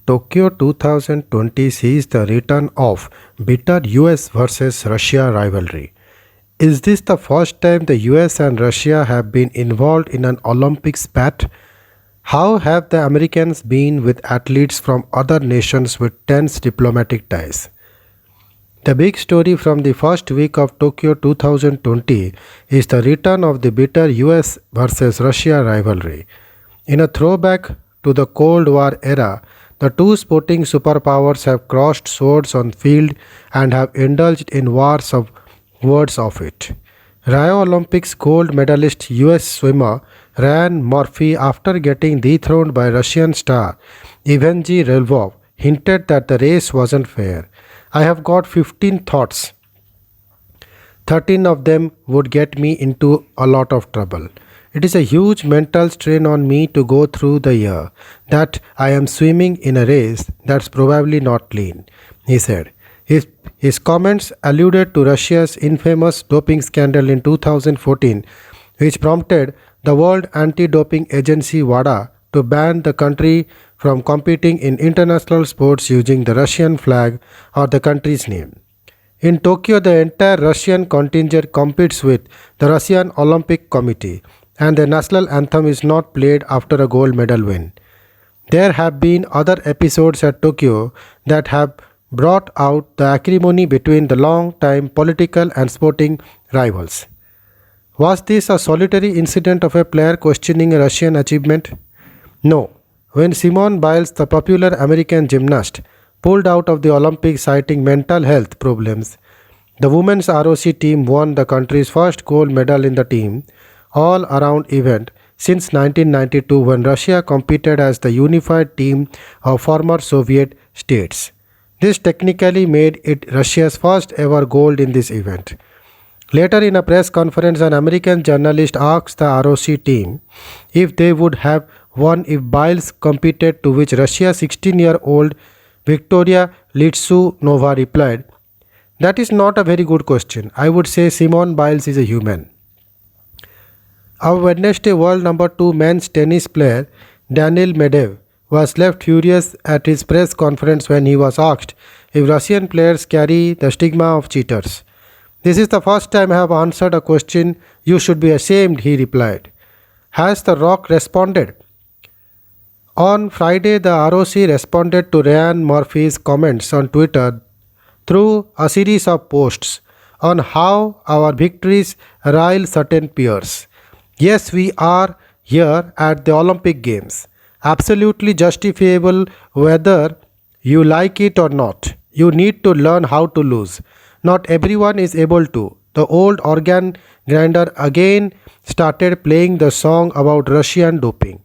Tokyo 2020 sees the return of bitter US versus Russia rivalry. Is this the first time the US and Russia have been involved in an Olympic spat? How have the Americans been with athletes from other nations with tense diplomatic ties? The big story from the first week of Tokyo 2020 is the return of the bitter US versus Russia rivalry. In a throwback to the Cold War era, the two sporting superpowers have crossed swords on field and have indulged in wars of words of it. Rio Olympics gold medalist US swimmer Ryan Murphy, after getting dethroned by Russian star Evgeny Relvov, hinted that the race wasn't fair. I have got 15 thoughts. 13 of them would get me into a lot of trouble. It is a huge mental strain on me to go through the year that I am swimming in a race that's probably not clean, he said. His comments alluded to Russia's infamous doping scandal in 2014, which prompted the World Anti-Doping Agency WADA to ban the country from competing in international sports using the Russian flag or the country's name. In Tokyo, the entire Russian contingent competes with the Russian Olympic Committee, and the national anthem is not played after a gold medal win. There have been other episodes at Tokyo that have brought out the acrimony between the long-time political and sporting rivals. Was this a solitary incident of a player questioning a Russian achievement? No. When Simone Biles, the popular American gymnast, pulled out of the Olympics citing mental health problems, the women's ROC team won the country's first gold medal in the team all-around event since 1992, when Russia competed as the unified team of former Soviet states. This technically made it Russia's first ever gold in this event. Later, in a press conference, an American journalist asked the ROC team if they would have won if Biles competed, to which Russia's 16-year-old Victoria Litsunova replied, "That is not a very good question. I would say Simone Biles is a human." Our Wednesday world number 2 men's tennis player Daniil Medvedev was left furious at his press conference when he was asked if Russian players carry the stigma of cheaters. "This is the first time I have answered a question. You should be ashamed," he replied. Has The Rock responded? On Friday, the ROC responded to Ryan Murphy's comments on Twitter through a series of posts on how our victories rile certain peers. "Yes, we are here at the Olympic Games. Absolutely justifiable whether you like it or not. You need to learn how to lose. Not everyone is able to." The old organ grinder again started playing the song about Russian doping.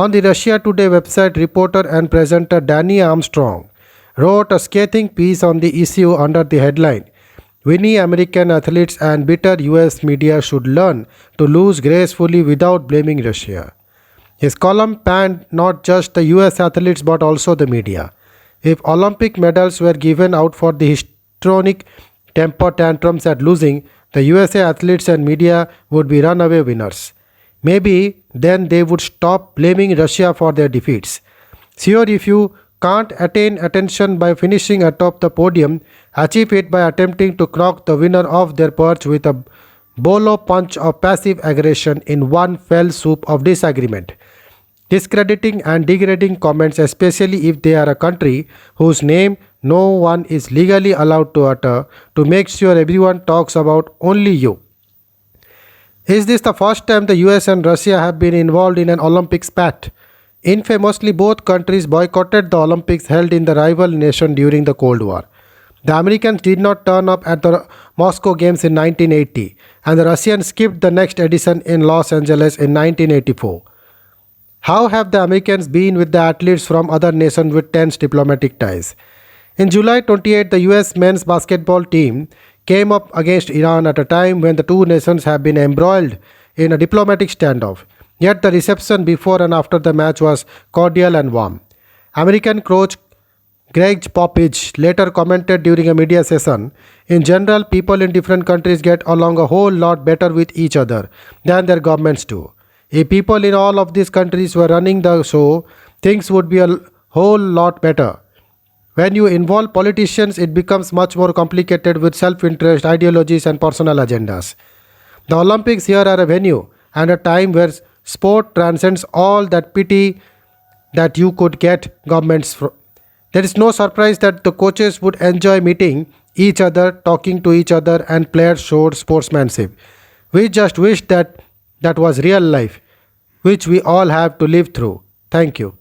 On the Russia Today website, reporter and presenter Danny Armstrong wrote a scathing piece on the issue under the headline, "Winning American athletes and bitter US media should learn to lose gracefully without blaming Russia." His column panned not just the US athletes but also the media. If Olympic medals were given out for the histrionic temper tantrums at losing, the USA athletes and media would be runaway winners. Maybe then they would stop blaming Russia for their defeats. Sure, if you can't attain attention by finishing atop the podium, achieve it by attempting to knock the winner off their perch with a bolo punch of passive aggression in one fell swoop of disagreement. Discrediting and degrading comments, especially if they are a country whose name no one is legally allowed to utter, to make sure everyone talks about only you. Is this the first time the US and Russia have been involved in an Olympic spat? Infamously, both countries boycotted the Olympics held in the rival nation during the Cold War. The Americans did not turn up at the Moscow Games in 1980, and the Russians skipped the next edition in Los Angeles in 1984. How have the Americans been with the athletes from other nations with tense diplomatic ties? In July 28, the US men's basketball team came up against Iran at a time when the two nations have been embroiled in a diplomatic standoff. Yet the reception before and after the match was cordial and warm. American coach Greg Popovich later commented during a media session, "In general, people in different countries get along a whole lot better with each other than their governments do. If people in all of these countries were running the show, things would be a whole lot better. When you involve politicians, it becomes much more complicated with self interest, ideologies, and personal agendas. The Olympics here are a venue and a time where sport transcends all that pity that you could get governments from. There is no surprise that the coaches would enjoy meeting each other, talking to each other, and players showed sportsmanship. We just wish that that was real life, which we all have to live through. Thank you.